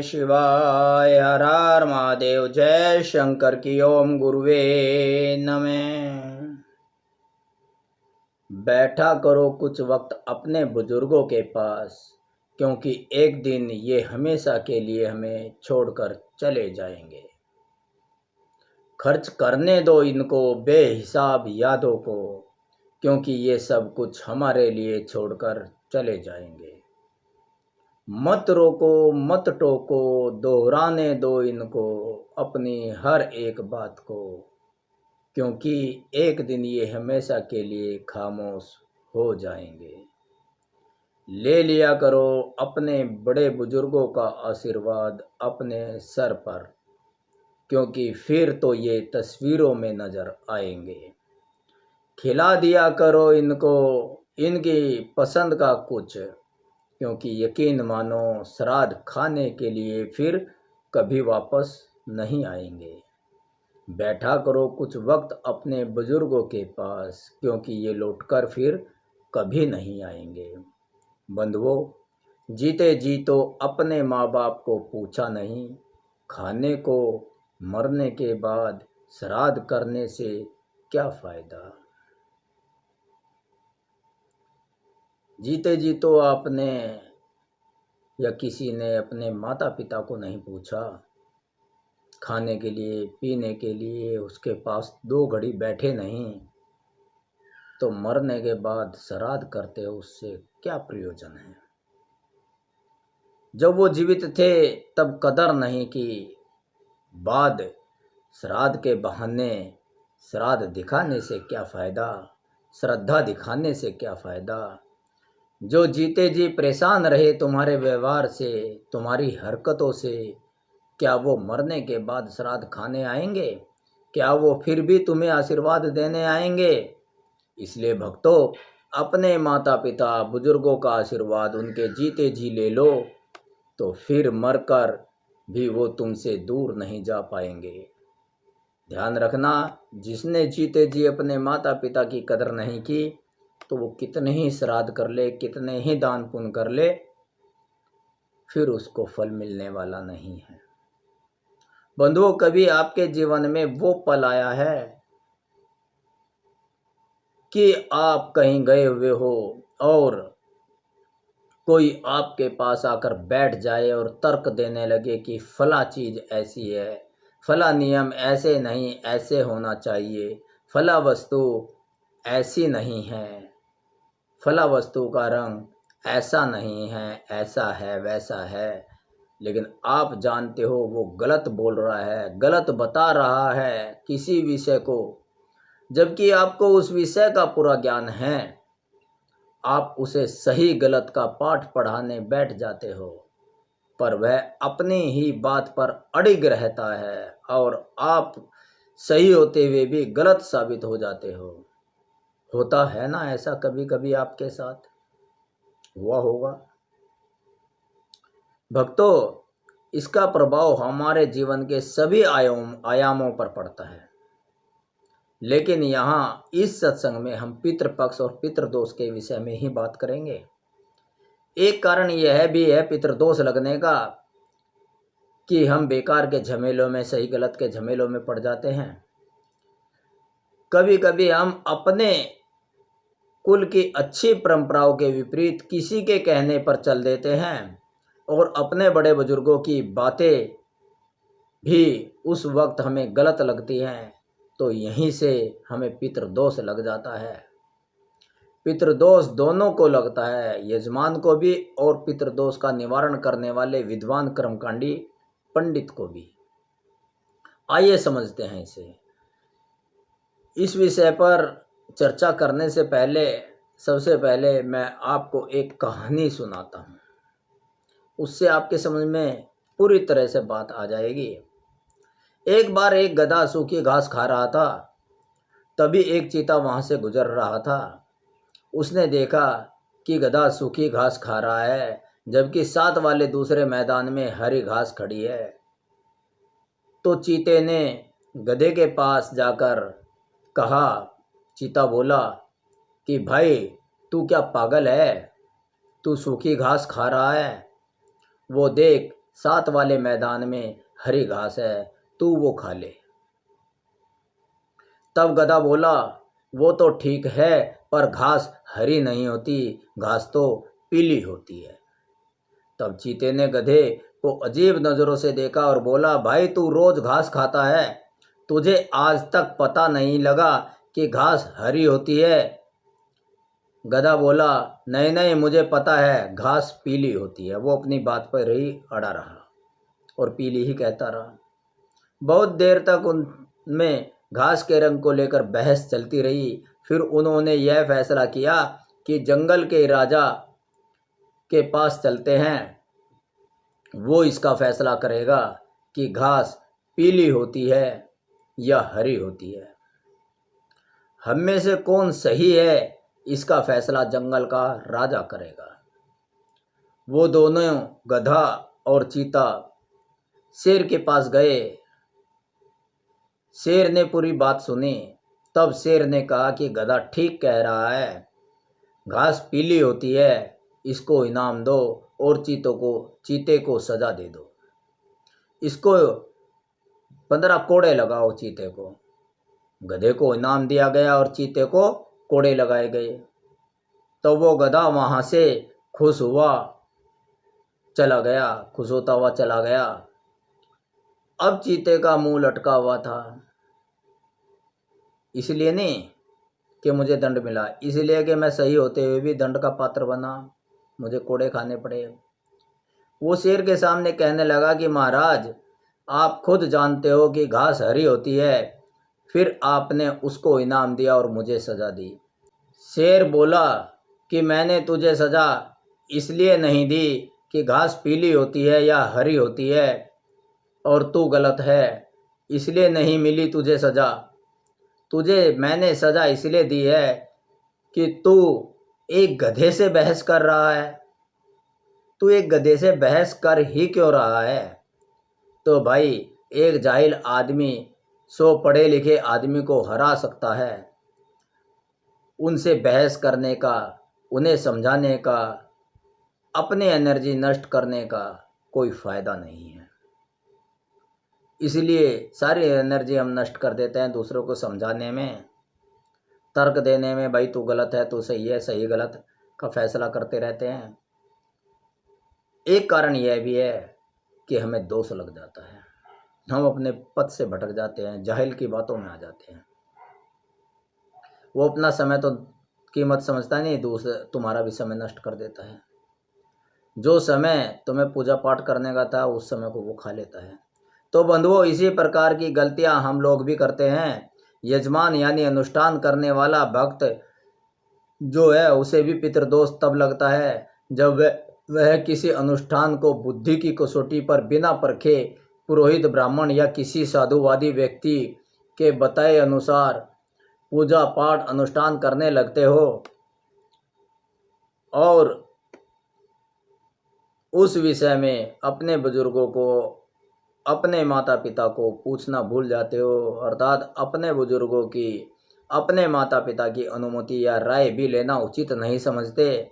शिवाय। हर हर महादेव। जय शंकर की। ओम गुरुवे नमः। बैठा करो कुछ वक्त अपने बुजुर्गों के पास, क्योंकि एक दिन ये हमेशा के लिए हमें छोड़कर चले जाएंगे। खर्च करने दो इनको बेहिसाब यादों को, क्योंकि ये सब कुछ हमारे लिए छोड़कर चले जाएंगे। मत रोको मत टोको, दोहराने दो इनको अपनी हर एक बात को, क्योंकि एक दिन ये हमेशा के लिए खामोश हो जाएंगे। ले लिया करो अपने बड़े बुजुर्गों का आशीर्वाद अपने सर पर, क्योंकि फिर तो ये तस्वीरों में नजर आएंगे। खिला दिया करो इनको इनकी पसंद का कुछ, क्योंकि यकीन मानो श्राद्ध खाने के लिए फिर कभी वापस नहीं आएंगे। बैठा करो कुछ वक्त अपने बुजुर्गों के पास, क्योंकि ये लौटकर फिर कभी नहीं आएंगे। बंधुओं, जीते जी तो अपने माँ बाप को पूछा नहीं, खाने को मरने के बाद श्राद्ध करने से क्या फ़ायदा। जीते जी तो आपने या किसी ने अपने माता पिता को नहीं पूछा, खाने के लिए पीने के लिए उसके पास 2 घड़ी बैठे नहीं, तो मरने के बाद श्राद्ध करते हो उससे क्या प्रयोजन है। जब वो जीवित थे तब कदर नहीं की, बाद श्राद्ध के बहाने श्राद्ध दिखाने से क्या फ़ायदा, श्रद्धा दिखाने से क्या फ़ायदा। जो जीते जी परेशान रहे तुम्हारे व्यवहार से, तुम्हारी हरकतों से, क्या वो मरने के बाद श्राद्ध खाने आएंगे? क्या वो फिर भी तुम्हें आशीर्वाद देने आएंगे? इसलिए भक्तों, अपने माता पिता बुजुर्गों का आशीर्वाद उनके जीते जी ले लो, तो फिर मरकर भी वो तुमसे दूर नहीं जा पाएंगे। ध्यान रखना, जिसने जीते जी अपने माता पिता की कदर नहीं की, तो वो कितने ही श्राद्ध कर ले, कितने ही दान पुण्य कर ले, फिर उसको फल मिलने वाला नहीं है। बंधुओं, कभी आपके जीवन में वो पल आया है कि आप कहीं गए हुए हो और कोई आपके पास आकर बैठ जाए और तर्क देने लगे कि फला चीज़ ऐसी है, फला नियम ऐसे नहीं, ऐसे होना चाहिए, फला वस्तु ऐसी नहीं है, फला वस्तु का रंग ऐसा नहीं है, ऐसा है वैसा है, लेकिन आप जानते हो वो गलत बोल रहा है, गलत बता रहा है किसी विषय को, जबकि आपको उस विषय का पूरा ज्ञान है। आप उसे सही गलत का पाठ पढ़ाने बैठ जाते हो, पर वह अपनी ही बात पर अड़िग रहता है और आप सही होते हुए भी गलत साबित हो जाते हो। होता है ना ऐसा कभी कभी आपके साथ? हुआ होगा। भक्तों, इसका प्रभाव हमारे जीवन के सभी आयामों पर पड़ता है, लेकिन यहाँ इस सत्संग में हम पितृपक्ष और पितृदोष के विषय में ही बात करेंगे। एक कारण यह भी है पितृदोष लगने का कि हम बेकार के झमेलों में, सही गलत के झमेलों में पड़ जाते हैं। कभी कभी हम अपने कुल की अच्छी परंपराओं के विपरीत किसी के कहने पर चल देते हैं और अपने बड़े बुजुर्गों की बातें भी उस वक्त हमें गलत लगती हैं, तो यहीं से हमें पितृदोष लग जाता है। पितृदोष दोनों को लगता है, यजमान को भी और पितृदोष का निवारण करने वाले विद्वान कर्मकांडी पंडित को भी। आइए समझते हैं इसे। इस विषय पर चर्चा करने से पहले सबसे पहले मैं आपको एक कहानी सुनाता हूँ, उससे आपके समझ में पूरी तरह से बात आ जाएगी। एक बार एक गधा सूखी घास खा रहा था, तभी एक चीता वहाँ से गुजर रहा था। उसने देखा कि गधा सूखी घास खा रहा है, जबकि साथ वाले दूसरे मैदान में हरी घास खड़ी है। तो चीते ने गधे के पास जाकर कहा, चीता बोला कि भाई तू क्या पागल है, तू सूखी घास खा रहा है, वो देख साथ वाले मैदान में हरी घास है, तू वो खा ले। तब गधा बोला, वो तो ठीक है, पर घास हरी नहीं होती, घास तो पीली होती है। तब चीते ने गधे को अजीब नज़रों से देखा और बोला, भाई तू रोज घास खाता है, तुझे आज तक पता नहीं लगा कि घास हरी होती है? गधा बोला, नहीं नहीं, मुझे पता है घास पीली होती है। वो अपनी बात पर ही अड़ा रहा और पीली ही कहता रहा। बहुत देर तक उनमें घास के रंग को लेकर बहस चलती रही। फिर उन्होंने यह फैसला किया कि जंगल के राजा के पास चलते हैं, वो इसका फैसला करेगा कि घास पीली होती है या हरी होती है। हम में से कौन सही है, इसका फैसला जंगल का राजा करेगा। वो दोनों, गधा और चीता, शेर के पास गए। शेर ने पूरी बात सुनी। तब शेर ने कहा कि गधा ठीक कह रहा है, घास पीली होती है, इसको इनाम दो और चीते को सजा दे दो। इसको 15 कोड़े लगाओ चीते को। गधे को इनाम दिया गया और चीते को कोड़े लगाए गए। तो वो गधा वहाँ से खुश होता हुआ चला गया। अब चीते का मुंह लटका हुआ था, इसलिए नहीं कि मुझे दंड मिला, इसलिए कि मैं सही होते हुए भी दंड का पात्र बना, मुझे कोड़े खाने पड़े। वो शेर के सामने कहने लगा कि महाराज, आप खुद जानते हो कि घास हरी होती है, फिर आपने उसको इनाम दिया और मुझे सज़ा दी। शेर बोला कि मैंने तुझे सज़ा इसलिए नहीं दी कि घास पीली होती है या हरी होती है और तू गलत है, इसलिए नहीं मिली तुझे सज़ा। तुझे मैंने सज़ा इसलिए दी है कि तू एक गधे से बहस कर रहा है। तू एक गधे से बहस कर ही क्यों रहा है? तो भाई, एक जाहिल आदमी 100 पढ़े लिखे आदमी को हरा सकता है। उनसे बहस करने का, उन्हें समझाने का, अपने एनर्जी नष्ट करने का कोई फ़ायदा नहीं है। इसलिए सारी एनर्जी हम नष्ट कर देते हैं दूसरों को समझाने में, तर्क देने में, भाई तू गलत है, तू सही है, सही गलत का फैसला करते रहते हैं। एक कारण यह भी है कि हमें दोष लग जाता है, हम अपने पथ से भटक जाते हैं, जाहिल की बातों में आ जाते हैं। वो अपना समय तो कीमत समझता नहीं, दूसरे तुम्हारा भी समय नष्ट कर देता है। जो समय तुम्हें पूजा पाठ करने का था, उस समय को वो खा लेता है। तो बंधुओं, इसी प्रकार की गलतियां हम लोग भी करते हैं। यजमान यानी अनुष्ठान करने वाला भक्त जो है, उसे भी पितृदोष तब लगता है जब वह किसी अनुष्ठान को बुद्धि की कसौटी पर बिना परखे पुरोहित, ब्राह्मण या किसी साधुवादी व्यक्ति के बताए अनुसार पूजा पाठ अनुष्ठान करने लगते हो और उस विषय में अपने बुजुर्गों को, अपने माता पिता को पूछना भूल जाते हो, अर्थात अपने बुजुर्गों की, अपने माता पिता की अनुमति या राय भी लेना उचित नहीं समझते,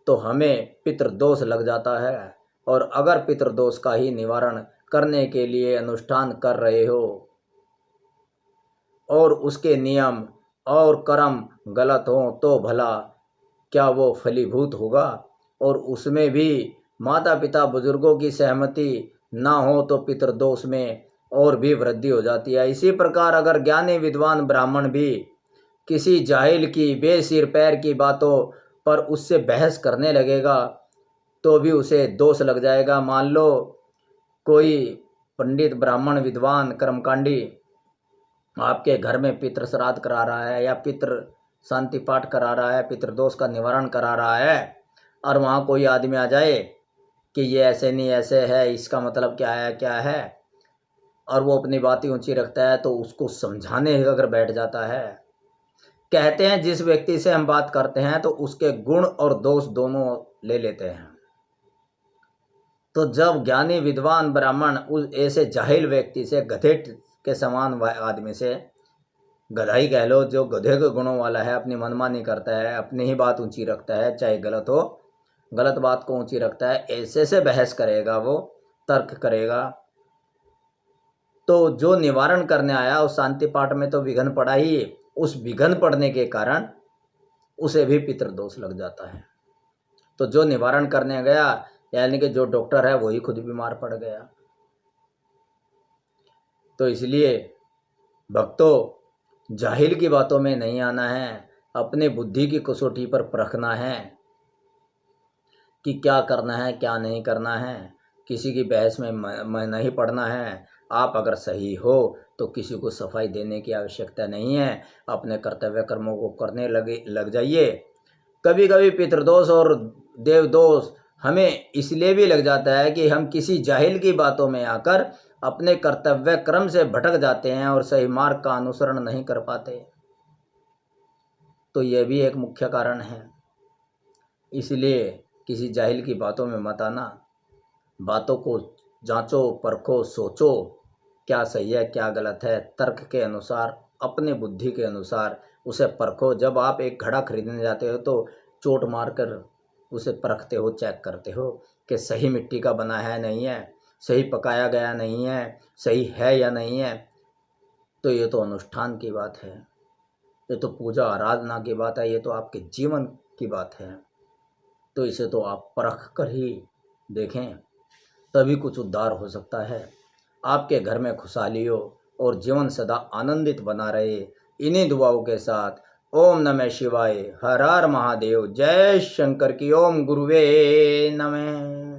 तो हमें पितृदोष लग जाता है। और अगर पितृदोष का ही निवारण करने के लिए अनुष्ठान कर रहे हो और उसके नियम और कर्म गलत हों, तो भला क्या वो फलीभूत होगा? और उसमें भी माता पिता बुजुर्गों की सहमति ना हो तो पितृदोष में और भी वृद्धि हो जाती है। इसी प्रकार अगर ज्ञानी विद्वान ब्राह्मण भी किसी जाहिल की बेसिर पैर की बातों पर उससे बहस करने लगेगा, तो भी उसे दोष लग जाएगा। मान लो कोई पंडित, ब्राह्मण, विद्वान, कर्मकांडी आपके घर में पितृ श्राद्ध करा रहा है या पितृ शांति पाठ करा रहा है, पितृदोष का निवारण करा रहा है, और वहाँ कोई आदमी आ जाए कि ये ऐसे नहीं ऐसे है, इसका मतलब क्या है, और वो अपनी बातें ऊंची रखता है, तो उसको समझाने अगर बैठ जाता है, कहते हैं जिस व्यक्ति से हम बात करते हैं तो उसके गुण और दोष दोनों ले लेते हैं। तो जब ज्ञानी विद्वान ब्राह्मण उस ऐसे जाहिल व्यक्ति से, गधे के समान आदमी से, गधा ही कह लो, जो गधे के गुणों वाला है, अपनी मनमानी करता है, अपनी ही बात ऊंची रखता है, चाहे गलत हो, गलत बात को ऊंची रखता है, ऐसे से बहस करेगा वो, तर्क करेगा तो जो निवारण करने आया उस शांति पाठ में तो विघ्न पड़ा ही, उस विघ्न पड़ने के कारण उसे भी पितृदोष लग जाता है। तो जो निवारण करने गया यानी कि जो डॉक्टर है वही खुद बीमार पड़ गया। तो इसलिए भक्तों, जाहिल की बातों में नहीं आना है, अपने बुद्धि की कसौटी पर परखना है कि क्या करना है क्या नहीं करना है। किसी की बहस में नहीं पड़ना है। आप अगर सही हो तो किसी को सफाई देने की आवश्यकता नहीं है, अपने कर्तव्य कर्मों को करने लग जाइए। कभी कभी पितृदोष और देवदोष हमें इसलिए भी लग जाता है कि हम किसी जाहिल की बातों में आकर अपने कर्तव्य क्रम से भटक जाते हैं और सही मार्ग का अनुसरण नहीं कर पाते। तो यह भी एक मुख्य कारण है। इसलिए किसी जाहिल की बातों में मत आना। बातों को जांचो, परखो, सोचो क्या सही है क्या गलत है, तर्क के अनुसार, अपने बुद्धि के अनुसार उसे परखो। जब आप एक घड़ा खरीदने जाते हो तो चोट मारकर उसे परखते हो, चेक करते हो कि सही मिट्टी का बना है नहीं है, सही पकाया गया नहीं है, सही है या नहीं है। तो ये तो अनुष्ठान की बात है, ये तो पूजा आराधना की बात है, ये तो आपके जीवन की बात है। तो इसे तो आप परख कर ही देखें, तभी कुछ उद्धार हो सकता है। आपके घर में खुशहाली हो और जीवन सदा आनंदित बना रहे। इन्हीं दुआओं के साथ ओम नमः शिवाय, हर हर महादेव, जय शंकर की। ओम गुरुवे नमः।